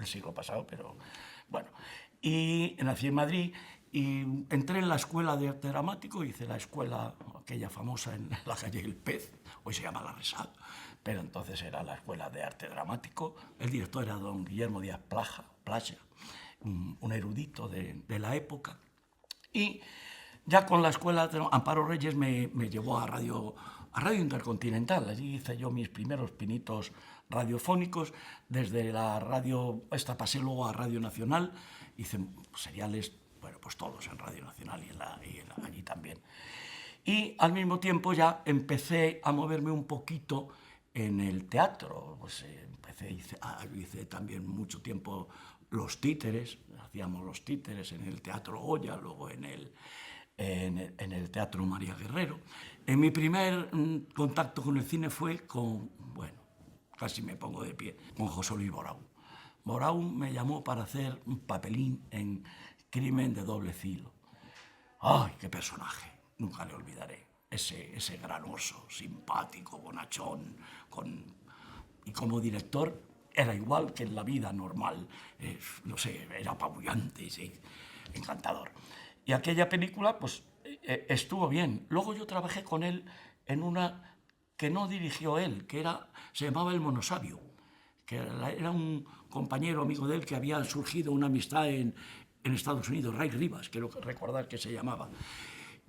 el siglo pasado, pero bueno. Y nací en Madrid y entré en la escuela de arte dramático, hice la escuela, aquella famosa en la calle El Pez, hoy se llama La Resal, pero entonces era la escuela de arte dramático. El director era don Guillermo Díaz Placha, un erudito de la época. Y ya con la escuela, Amparo Reyes me llevó a Radio Intercontinental. Allí hice yo mis primeros pinitos radiofónicos. Desde la radio, esta pasé luego a Radio Nacional. Hice seriales, bueno, pues todos en Radio Nacional y allí también. Y al mismo tiempo ya empecé a moverme un poquito en el teatro. Pues hice también mucho tiempo los títeres, hacíamos los títeres en el Teatro Goya, luego en el Teatro María Guerrero. En mi primer contacto con el cine fue con, bueno, casi me pongo de pie, con José Luis Borau. Borau me llamó para hacer un papelín en Crimen de doble filo. ¡Ay, qué personaje! Nunca le olvidaré. Ese gran oso, simpático, bonachón, y como director era igual que en la vida normal. No sé, era apabullante, sí, encantador. Y aquella película, pues, estuvo bien. Luego yo trabajé con él en una que no dirigió él, se llamaba El Monosabio, que era un compañero amigo de él que había surgido una amistad en Estados Unidos, Ray Rivas, quiero recordar que se llamaba.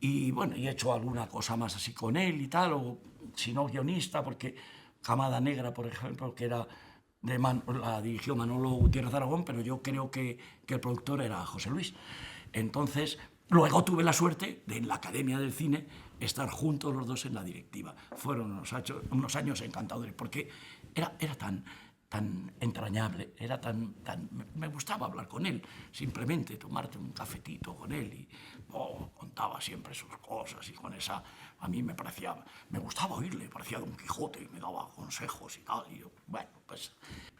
Y bueno, he hecho alguna cosa más así con él y tal, o si no guionista, porque Camada Negra, por ejemplo, que era la dirigió Manolo Gutiérrez Aragón, pero yo creo que el productor era José Luis. Entonces, luego tuve la suerte de en la Academia del Cine estar juntos los dos en la directiva. Fueron unos años encantadores, porque era tan entrañable, me gustaba hablar con él, simplemente tomarte un cafetito con él y contaba siempre sus cosas y con esa, a mí me gustaba oírle, parecía Don Quijote y me daba consejos y tal, y yo, bueno, pues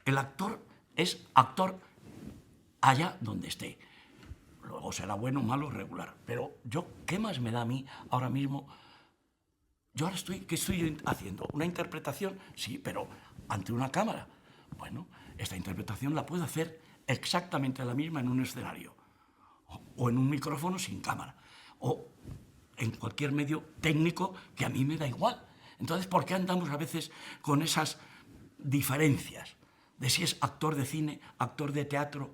el actor es actor allá donde esté, luego será bueno, malo, regular, pero yo, ¿qué más me da a mí ahora mismo? Yo ahora ¿qué estoy haciendo? ¿Una interpretación? Sí, pero ante una cámara. Bueno, esta interpretación la puedo hacer exactamente la misma en un escenario, o en un micrófono sin cámara, o en cualquier medio técnico que a mí me da igual. Entonces, ¿por qué andamos a veces con esas diferencias de si es actor de cine, actor de teatro,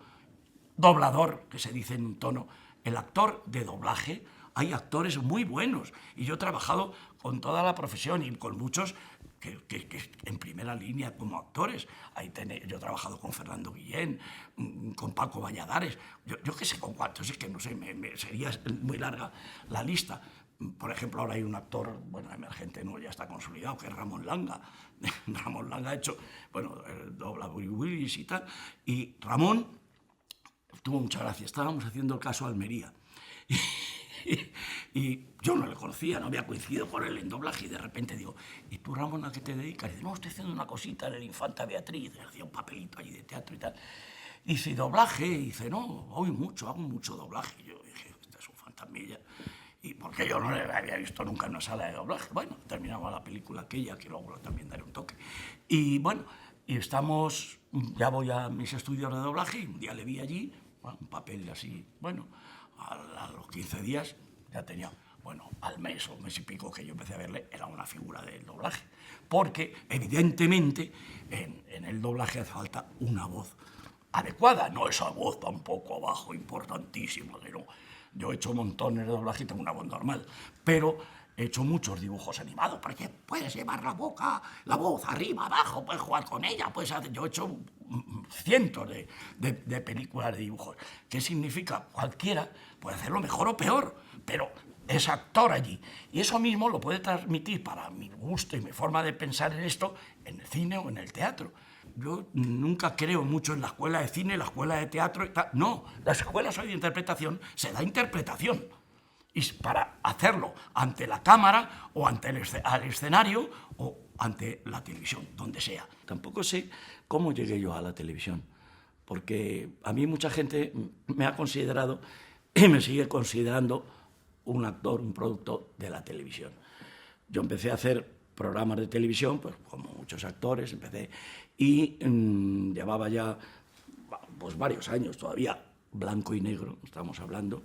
doblador, que se dice en un tono? El actor de doblaje, hay actores muy buenos, y yo he trabajado con toda la profesión y con muchos que en primera línea como actores. Yo he trabajado con Fernando Guillén, con Paco Valladares, yo qué sé con cuántos, es que no sé, sería muy larga la lista. Por ejemplo, ahora hay un actor, bueno, emergente, no, ya está consolidado, que es Ramón Langa. Ramón Langa ha hecho, bueno, dobla Bruce Willis y tal, y Ramón tuvo mucha gracia. Estábamos haciendo el caso Almería y yo no le conocía, no había coincidido con él en doblaje, y de repente digo, ¿y tú, Ramón, a qué te dedicas? Y dice, no, estoy haciendo una cosita en el Infanta Beatriz, hacía un papelito allí de teatro y tal. Y dice, ¿doblaje? Y dice, no, hago mucho doblaje. Y yo dije, esta es un fantasmilla. Y porque yo no le había visto nunca en una sala de doblaje. Bueno, terminaba la película aquella, que luego también daré un toque. Y bueno, y ya voy a mis estudios de doblaje, y un día le vi allí, un papel así, bueno, a los 15 días ya tenía, bueno, al mes o mes y pico que yo empecé a verle, era una figura del doblaje. Porque, evidentemente, en el doblaje hace falta una voz adecuada, no esa voz tampoco abajo, importantísima, que no. Yo he hecho montones de doblaje y tengo una voz normal, pero he hecho muchos dibujos animados, porque puedes llevar la voz arriba, abajo, puedes jugar con ella, yo he hecho cientos de películas de dibujos. ¿Qué significa? Cualquiera puede hacerlo mejor o peor, pero es actor allí. Y eso mismo lo puede transmitir, para mi gusto y mi forma de pensar en esto, en el cine o en el teatro. Yo nunca creo mucho en la escuela de cine, la escuela de teatro y tal. No, las escuelas hoy de interpretación se da interpretación. Y para hacerlo ante la cámara o ante al escenario o ante la televisión, donde sea. Tampoco sé cómo llegué yo a la televisión, porque a mí mucha gente me ha considerado y me sigue considerando un actor, un producto de la televisión. Yo empecé a hacer programas de televisión, pues como muchos actores, y llevaba ya pues varios años todavía, blanco y negro, estamos hablando.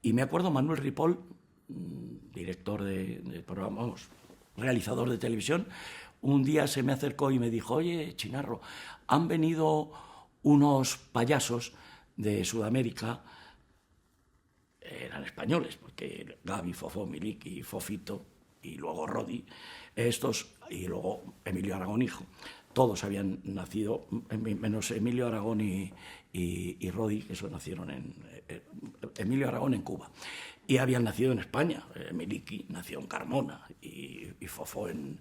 Y me acuerdo Manuel Ripoll, director de programa, vamos, realizador de televisión, un día se me acercó y me dijo: oye, Chinarro, han venido unos payasos de Sudamérica, eran españoles, porque Gaby, Fofó, Miliki, Fofito, y luego Rodi, estos, y luego Emilio Aragón hijo, todos habían nacido, menos Emilio Aragón y Rodi, que eso nacieron Emilio Aragón en Cuba, y habían nacido en España. Miliki nació en Carmona y Fofó en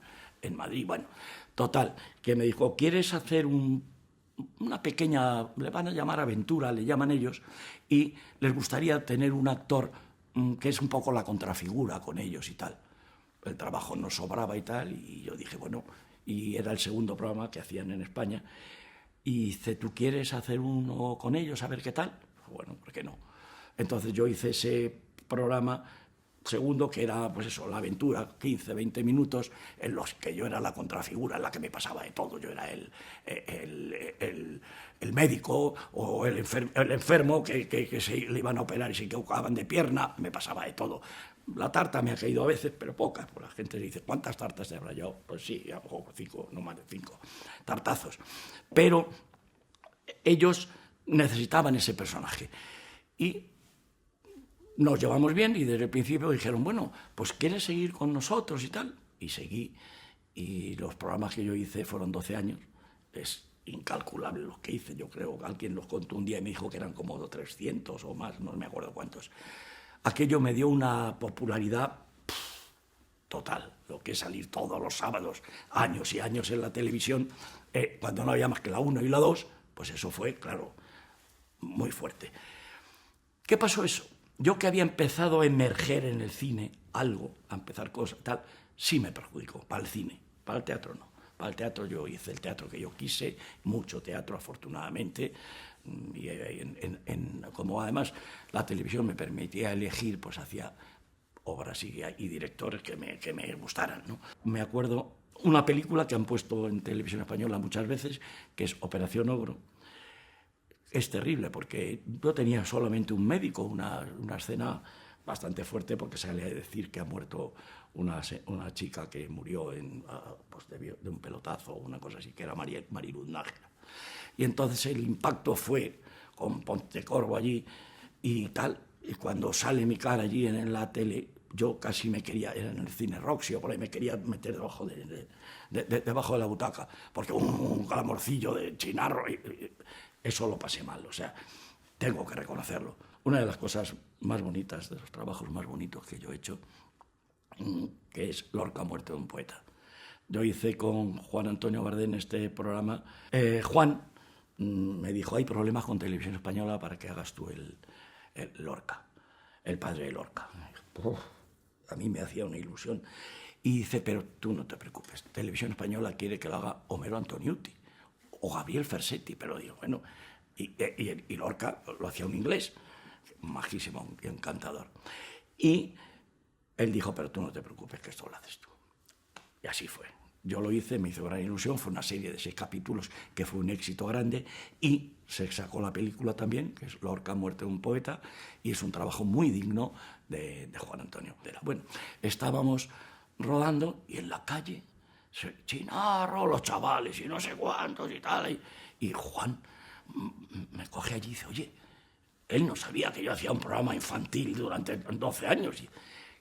Madrid. Bueno, total, que me dijo: ¿quieres hacer una pequeña, le van a llamar aventura, le llaman ellos, y les gustaría tener un actor que es un poco la contrafigura con ellos y tal? El trabajo nos sobraba y tal, y yo dije, bueno, y era el segundo programa que hacían en España, y dice: ¿tú quieres hacer uno con ellos, a ver qué tal? Bueno, ¿por qué no? Entonces yo hice ese programa segundo, que era, pues eso, la aventura, 15, 20 minutos, en los que yo era la contrafigura, en la que me pasaba de todo. Yo era el médico o el enfermo que se le iban a operar y se equivocaban de pierna, me pasaba de todo. La tarta me ha caído a veces, pero pocas, pues la gente dice: ¿cuántas tartas te habrá yo? Pues sí, a lo mejor 5, no más de 5 tartazos. Pero ellos necesitaban ese personaje. Y nos llevamos bien, y desde el principio dijeron: bueno, pues ¿quieres seguir con nosotros y tal? Y seguí, y los programas que yo hice fueron 12 años. Es incalculable lo que hice. Yo creo que alguien los contó un día y me dijo que eran como 300 o más, no me acuerdo cuántos. Aquello me dio una popularidad total, lo que es salir todos los sábados, años y años en la televisión, cuando no había más que la 1 y la 2, pues eso fue, claro, muy fuerte. ¿Qué pasó eso? Yo, que había empezado a emerger en el cine algo, a empezar cosas, tal, sí me perjudicó. Para el cine, para el teatro no. Para el teatro yo hice el teatro que yo quise, mucho teatro afortunadamente, y como además la televisión me permitía elegir, pues hacía obras y directores que me gustaran, ¿no? Me acuerdo una película que han puesto en televisión española muchas veces, que es Operación Ogro. Es terrible, porque yo tenía solamente un médico, una escena bastante fuerte, porque sale a decir que ha muerto una chica que murió pues de un pelotazo o una cosa así, que era Mariluz Nájera. Y entonces el impacto fue con Pontecorvo allí y tal, y cuando sale mi cara allí en la tele, yo casi me quería, era en el cine Roxy o por ahí, me quería meter debajo de la butaca, porque un clamorcillo de Chinarro, eso lo pasé mal, o sea, tengo que reconocerlo. Una de las cosas más bonitas, de los trabajos más bonitos que yo he hecho, que es Lorca, muerte de un poeta. Yo hice con Juan Antonio Bardén este programa. Juan me dijo: hay problemas con Televisión Española para que hagas tú el Lorca, el padre de Lorca. A mí me hacía una ilusión. Y dice: pero tú no te preocupes, Televisión Española quiere que lo haga Homero Antoniuti o Gabriel Fersetti. Pero digo, bueno, y Lorca lo hacía un inglés, majísimo y encantador. Y él dijo: pero tú no te preocupes, que esto lo haces tú. Y así fue. Yo lo hice, me hizo gran ilusión, fue una serie de 6 capítulos que fue un éxito grande, y se sacó la película también, que es Lorca, muerte de un poeta, y es un trabajo muy digno de Juan Antonio. Bueno, estábamos rodando y en la calle, Chinarro, los chavales y no sé cuántos y tal, y Juan me coge allí y dice: oye, él no sabía que yo hacía un programa infantil durante 12 años.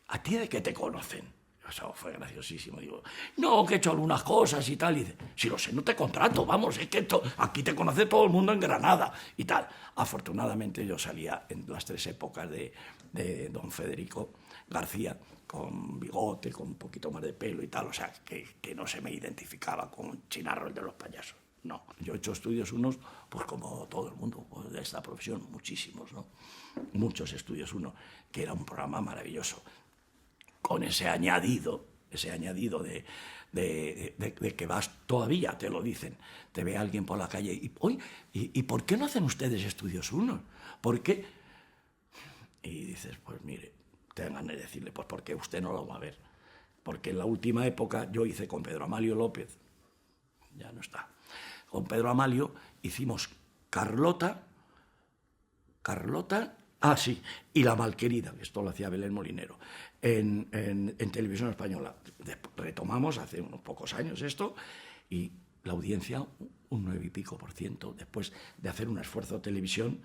¿A ti de qué te conocen? Eso fue graciosísimo. Digo: no, que he hecho algunas cosas y tal. Y dice: si lo sé, no te contrato, vamos, es que aquí te conoce todo el mundo en Granada y tal. Afortunadamente yo salía en las 3 épocas de don Federico García, con bigote, con un poquito más de pelo y tal, o sea, que no se me identificaba con Chinarro, el de los payasos. No, yo he hecho estudios unos, pues como todo el mundo pues, de esta profesión, muchísimos, ¿no? Muchos estudios uno, que era un programa maravilloso, con ese añadido de que vas, todavía te lo dicen, te ve alguien por la calle y, ¿y por qué no hacen ustedes estudios unos? ¿Por qué? Y dices: pues mire, tengan que decirle, pues porque usted no lo va a ver. Porque en la última época yo hice con Pedro Amalio López, ya no está, con Pedro Amalio hicimos Carlota, sí, y La Malquerida, que esto lo hacía Belén Molinero, en Televisión Española. Retomamos hace unos pocos años esto, y la audiencia un 9 y pico %, después de hacer un esfuerzo de televisión,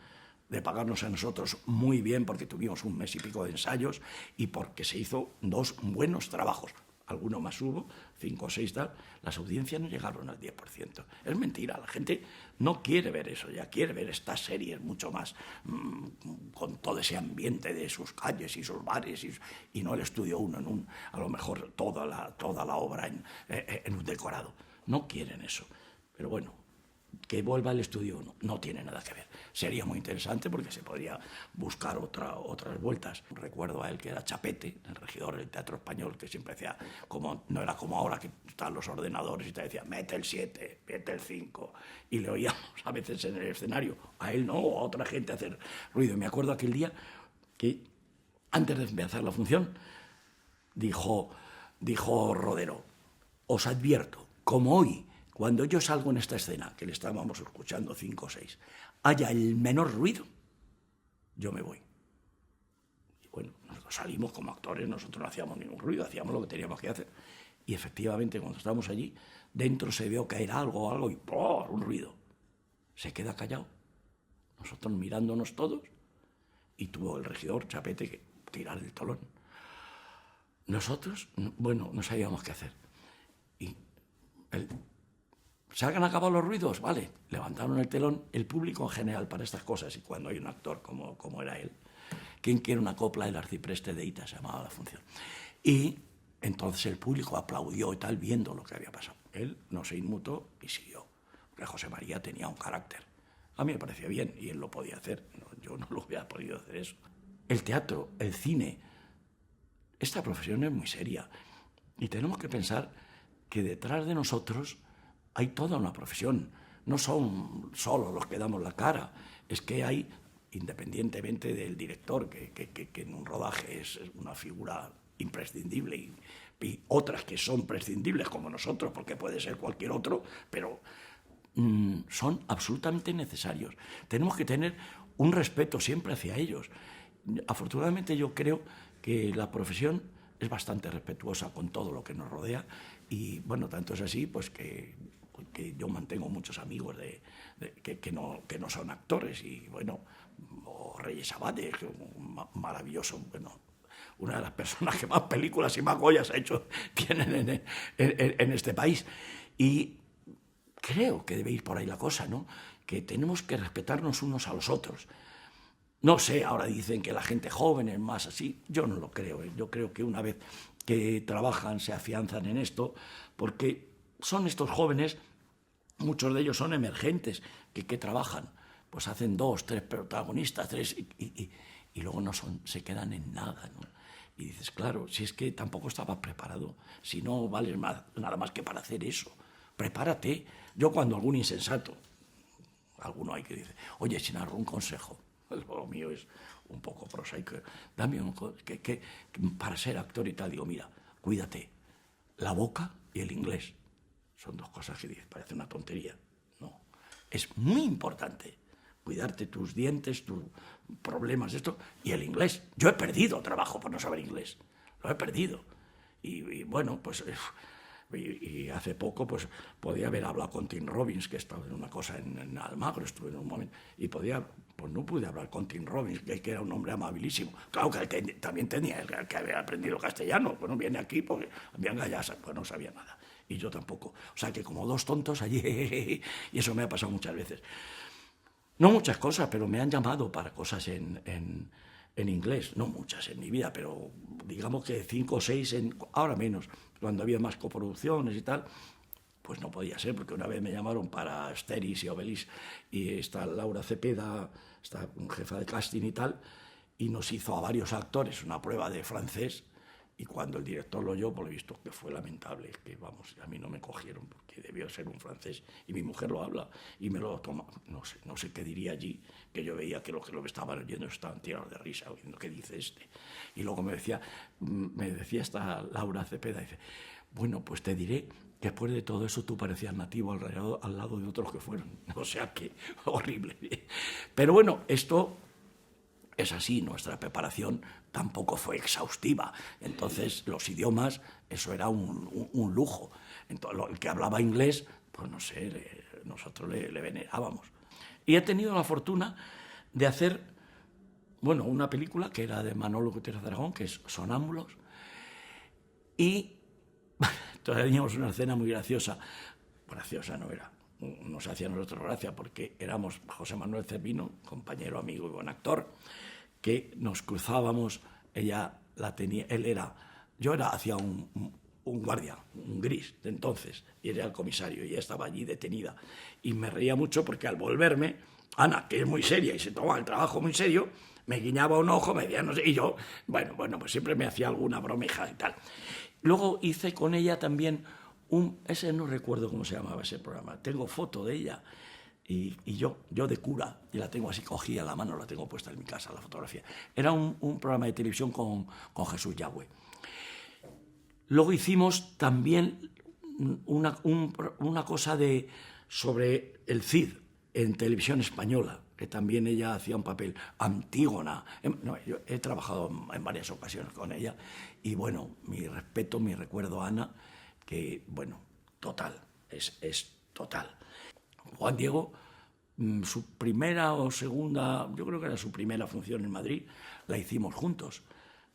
de pagarnos a nosotros muy bien, porque tuvimos un mes y pico de ensayos y porque se hizo 2 buenos trabajos. Alguno más hubo, 5 o 6 tal, las audiencias no llegaron al 10%. Es mentira, la gente no quiere ver eso, ya quiere ver estas series mucho más con todo ese ambiente de sus calles y sus bares y no el Estudio 1 a lo mejor toda la obra en un decorado. No quieren eso, pero bueno, que vuelva el Estudio 1 no tiene nada que ver. Sería muy interesante porque se podría buscar otras vueltas. Recuerdo a él que era Chapete, el regidor del Teatro Español, que siempre decía, no era como ahora que están los ordenadores y te decía, mete el 7, mete el 5, y le oíamos a veces en el escenario, a él no, o a otra gente hacer ruido. Y me acuerdo aquel día que antes de empezar la función dijo Rodero, os advierto, como hoy, cuando yo salgo en esta escena, que le estábamos escuchando 5 o 6, haya el menor ruido, yo me voy. Y bueno, nosotros salimos como actores, nosotros no hacíamos ningún ruido, hacíamos lo que teníamos que hacer. Y efectivamente, cuando estábamos allí, dentro se vio caer algo y ¡oh! Un ruido. Se queda callado. Nosotros mirándonos todos, y tuvo el regidor Chapete que tirar el telón. Nosotros, bueno, no sabíamos qué hacer. Y ¿se han acabado los ruidos? Vale, levantaron el telón. El público en general para estas cosas, y cuando hay un actor como era él, ¿quién quiere una copla del arcipreste de Ita? Se llamaba la función. Y entonces el público aplaudió y tal, viendo lo que había pasado. Él no se inmutó y siguió, porque José María tenía un carácter. A mí me parecía bien y él lo podía hacer. Yo no lo hubiera podido hacer eso. El teatro, el cine, esta profesión es muy seria. Y tenemos que pensar que detrás de nosotros hay toda una profesión. No son solo los que damos la cara. Es que hay, independientemente del director, que en un rodaje es una figura imprescindible, y otras que son prescindibles como nosotros, porque puede ser cualquier otro, pero son absolutamente necesarios. Tenemos que tener un respeto siempre hacia ellos. Afortunadamente yo creo que la profesión es bastante respetuosa con todo lo que nos rodea, y bueno, tanto es así pues que yo mantengo muchos amigos que no son actores, y bueno, o Reyes Abade, que un maravilloso, bueno, una de las personas que más películas y más Goyas tienen en este país. Y creo que debe ir por ahí la cosa, ¿no? Que tenemos que respetarnos unos a los otros. No sé, ahora dicen que la gente joven es más así. Yo no lo creo. Yo creo que una vez que trabajan, se afianzan en esto, porque son estos jóvenes, muchos de ellos son emergentes, que trabajan, pues hacen 2, 3 protagonistas, 3, y luego se quedan en nada, ¿no? Y dices, claro, si es que tampoco estabas preparado, si no vales nada más que para hacer eso, prepárate. Yo cuando algún insensato, alguno hay que dice, oye, sin algún consejo, lo mío es un poco prosaico, dame un que para ser actor y tal, digo, mira, cuídate, la boca y el inglés. Son 2 cosas que dices, parece una tontería. No, es muy importante cuidarte tus dientes, tus problemas, esto, y el inglés. Yo he perdido trabajo por no saber inglés, lo he perdido. Y bueno, pues y hace poco pues podía haber hablado con Tim Robbins, que estaba en una cosa en Almagro, estuve en un momento, y pues no pude hablar con Tim Robbins, que era un hombre amabilísimo. Claro que también tenía, el que había aprendido castellano, bueno, viene aquí porque venga ya, pues no sabía nada. Y yo tampoco. O sea que como 2 tontos allí, y eso me ha pasado muchas veces. No muchas cosas, pero me han llamado para cosas en inglés. No muchas en mi vida, pero digamos que 5 o 6, ahora menos, cuando había más coproducciones y tal, pues no podía ser, porque una vez me llamaron para Asterix y Obelix, y está Laura Cepeda, está jefa de casting y tal, y nos hizo a varios actores una prueba de francés, y cuando el director lo oyó, por lo visto, que fue lamentable, que vamos, a mí no me cogieron porque debió ser un francés, y mi mujer lo habla y me lo toma, no sé qué diría allí, que yo veía que lo que estaban oyendo estaban tirados de risa, oyendo qué dice este. Y luego me decía esta Laura Cepeda, dice, bueno, pues te diré después de todo eso tú parecías nativo al lado de otros que fueron. O sea que horrible. Pero bueno, esto es así, nuestra preparación tampoco fue exhaustiva. Entonces, los idiomas, eso era un lujo. Entonces, el que hablaba inglés, pues no sé, nosotros le venerábamos. Y he tenido la fortuna de hacer, bueno, una película que era de Manolo Gutiérrez de Aragón, que es Sonámbulos, y teníamos una escena muy graciosa. Graciosa no era, nos hacía nosotros gracia porque éramos José Manuel Cervino, compañero, amigo y buen actor, que nos cruzábamos, ella la tenía, yo hacía un guardia, un gris de entonces, y era el comisario, y ella estaba allí detenida. Y me reía mucho porque al volverme, Ana, que es muy seria y se toma el trabajo muy serio, me guiñaba un ojo, me decía no sé, y yo, bueno, pues siempre me hacía alguna bromija y tal. Luego hice con ella también ese no recuerdo cómo se llamaba ese programa, tengo foto de ella, y yo de cura, y la tengo así cogida en la mano, la tengo puesta en mi casa, la fotografía. Era un programa de televisión con Jesús Yagüe. Luego hicimos también una cosa sobre el Cid en televisión española, que también ella hacía un papel. Antígona. No, yo he trabajado en varias ocasiones con ella, y bueno, mi respeto, mi recuerdo a Ana, que bueno, total, es total. Juan Diego, su primera o segunda, yo creo que era su primera función en Madrid, la hicimos juntos,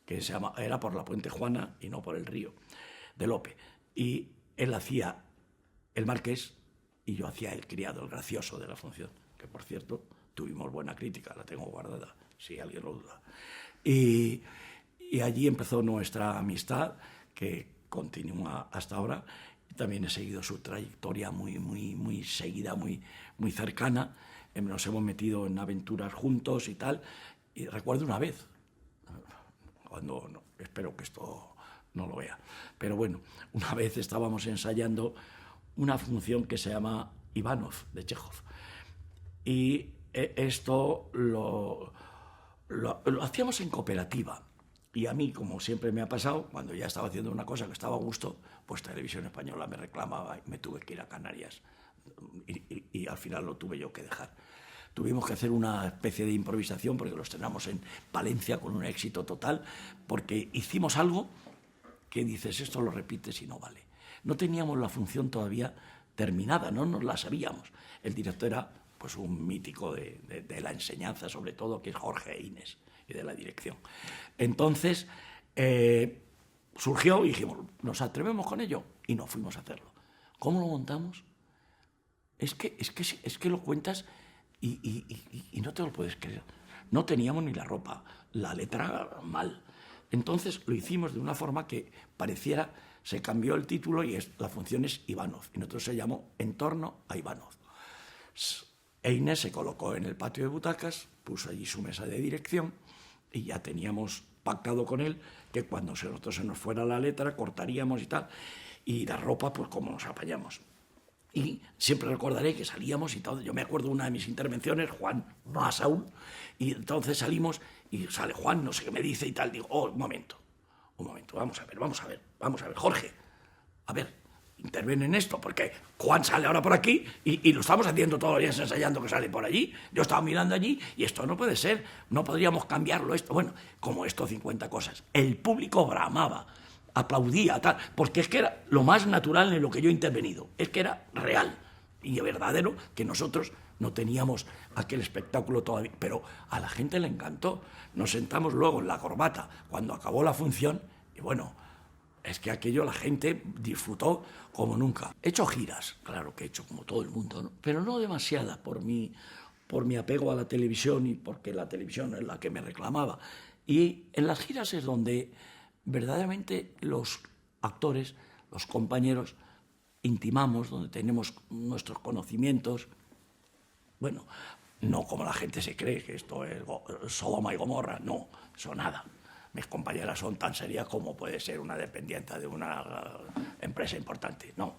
que era por la Puente Juana y no por el río de Lope. Y él hacía el marqués y yo hacía el criado, el gracioso de la función, que por cierto tuvimos buena crítica, la tengo guardada, si alguien lo duda. Y allí empezó nuestra amistad, que continúa hasta ahora. También he seguido su trayectoria muy seguida, muy cercana. Nos hemos metido en aventuras juntos y tal. Y recuerdo una vez, espero que esto no lo vea, pero bueno, una vez estábamos ensayando una función que se llama Ivanov, de Chejov. Y esto lo hacíamos en cooperativa. Y a mí, como siempre me ha pasado, cuando ya estaba haciendo una cosa que estaba a gusto, pues Televisión Española me reclamaba y me tuve que ir a Canarias. Y al final lo tuve yo que dejar. Tuvimos que hacer una especie de improvisación porque lo estrenamos en Valencia con un éxito total, porque hicimos algo que dices, esto lo repites y no vale. No teníamos la función todavía terminada, no nos la sabíamos. El director era pues un mítico de la enseñanza, sobre todo, que es Jorge Inés, y de la dirección. Entonces, surgió y dijimos, ¿nos atrevemos con ello? Y no fuimos a hacerlo. ¿Cómo lo montamos? Es que lo cuentas y no te lo puedes creer. No teníamos ni la ropa, la letra mal. Entonces lo hicimos de una forma que pareciera, se cambió el título y la función es Ivanov. Y nosotros se llamó En torno a Ivanov. Inés se colocó en el patio de butacas, puso allí su mesa de dirección y ya teníamos pactado con él que cuando nosotros se nos fuera la letra cortaríamos y tal, y la ropa pues como nos apañamos. Y siempre recordaré que salíamos y todo. Yo me acuerdo de una de mis intervenciones, Juan más aún, y entonces salimos y sale Juan, no sé qué me dice y tal. Digo, un momento, vamos a ver, Jorge, a ver, interviene en esto, porque Juan sale ahora por aquí y lo estamos haciendo todos los días ensayando que sale por allí. Yo estaba mirando allí y esto no puede ser, no podríamos cambiarlo esto. Bueno, como esto 50 cosas. El público bramaba, aplaudía, tal, porque es que era lo más natural en lo que yo he intervenido, es que era real y verdadero, que nosotros no teníamos aquel espectáculo todavía, pero a la gente le encantó. Nos sentamos luego en la corbata cuando acabó la función y bueno, es que aquello la gente disfrutó como nunca. He hecho giras, claro que he hecho como todo el mundo, ¿no? Pero no demasiadas por mi apego a la televisión y porque la televisión es la que me reclamaba. Y en las giras es donde verdaderamente los actores, los compañeros, intimamos, donde tenemos nuestros conocimientos. Bueno, no como la gente se cree, que esto es Sodoma y Gomorra, no, eso nada. Mis compañeras son tan serias como puede ser una dependiente de una empresa importante. No,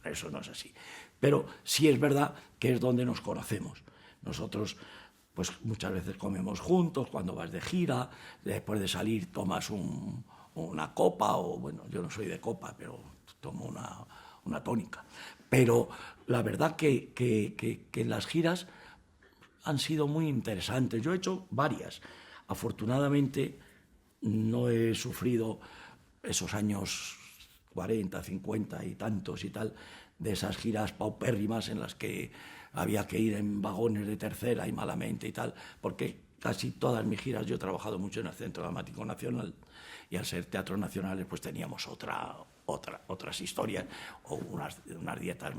eso no es así. Pero sí es verdad que es donde nos conocemos. Nosotros pues muchas veces comemos juntos, cuando vas de gira, después de salir tomas una copa, o bueno, yo no soy de copa, pero tomo una tónica. Pero la verdad que las giras han sido muy interesantes. Yo he hecho varias. Afortunadamente no he sufrido esos años 40, 50 y tantos y tal, de esas giras paupérrimas en las que había que ir en vagones de tercera y malamente y tal, porque casi todas mis giras, yo he trabajado mucho en el Centro Dramático Nacional, y al ser teatros nacionales pues teníamos otras historias, o unas dietas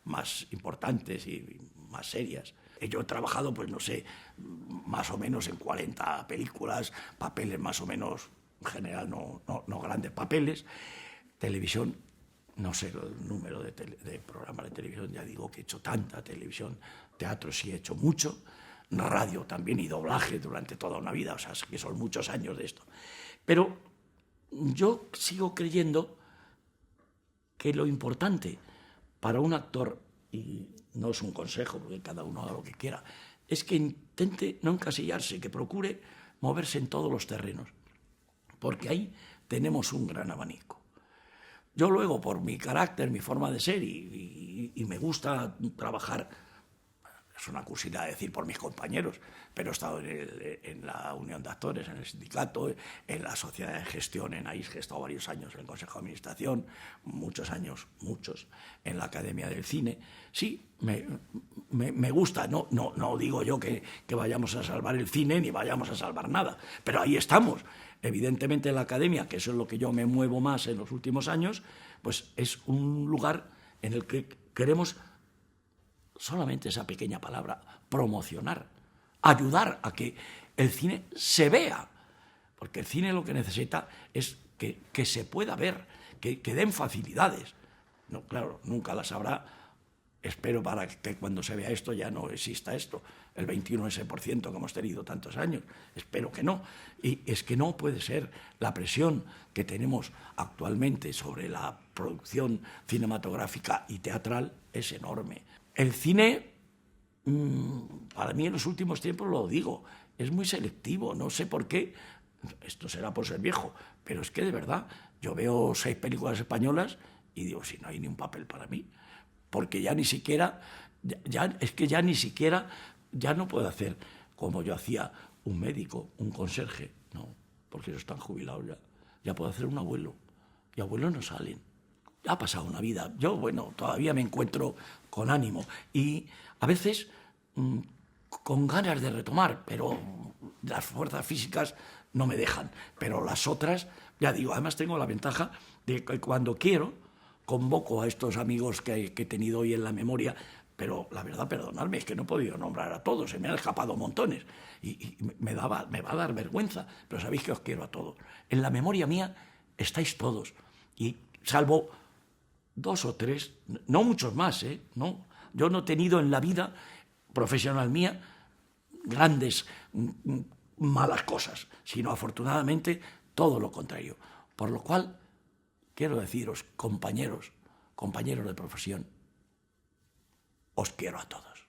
más importantes y más serias. Yo he trabajado, pues no sé, más o menos en 40 películas, papeles más o menos, en general no grandes papeles. Televisión, no sé el número de programas de televisión, ya digo que he hecho tanta televisión, teatro sí he hecho mucho, radio también y doblaje durante toda una vida, o sea, que son muchos años de esto. Pero yo sigo creyendo que lo importante para un actor, y no es un consejo porque cada uno haga lo que quiera, es que intente no encasillarse, que procure moverse en todos los terrenos, porque ahí tenemos un gran abanico. Yo luego, por mi carácter, mi forma de ser, y me gusta trabajar, es una curiosidad decir por mis compañeros, pero he estado en la Unión de Actores, en el sindicato, en la sociedad de gestión, en AIS, que he estado varios años en el Consejo de Administración, muchos, en la Academia del Cine. Sí, me gusta, no digo yo que vayamos a salvar el cine ni vayamos a salvar nada, pero ahí estamos. Evidentemente en la Academia, que eso es lo que yo me muevo más en los últimos años, pues es un lugar en el que queremos, solamente esa pequeña palabra, promocionar, ayudar a que el cine se vea, porque el cine lo que necesita es que se pueda ver, que den facilidades. No, claro, nunca las habrá. Espero para que cuando se vea esto ya no exista esto, el 21% que hemos tenido tantos años. Espero que no. Y es que no puede ser. La presión que tenemos actualmente sobre la producción cinematográfica y teatral es enorme. El cine, para mí en los últimos tiempos, lo digo, es muy selectivo. No sé por qué. Esto será por ser viejo, pero es que de verdad, yo veo 6 películas españolas y digo, si no hay ni un papel para mí. Porque ya ni siquiera, ya no puedo hacer como yo hacía un médico, un conserje, no, porque ellos están jubilados ya. Ya puedo hacer un abuelo, y abuelos no salen. Ya ha pasado una vida, yo, bueno, todavía me encuentro con ánimo, y a veces con ganas de retomar, pero las fuerzas físicas no me dejan, pero las otras, ya digo, además tengo la ventaja de que cuando quiero, convoco a estos amigos que he tenido hoy en la memoria, pero la verdad, perdonadme, es que no he podido nombrar a todos, se me han escapado montones, y me va a dar vergüenza, pero sabéis que os quiero a todos. En la memoria mía estáis todos, y salvo 2 o 3, no muchos más, no, yo no he tenido en la vida profesional mía grandes malas cosas, sino afortunadamente todo lo contrario, por lo cual quiero deciros, compañeros de profesión, os quiero a todos.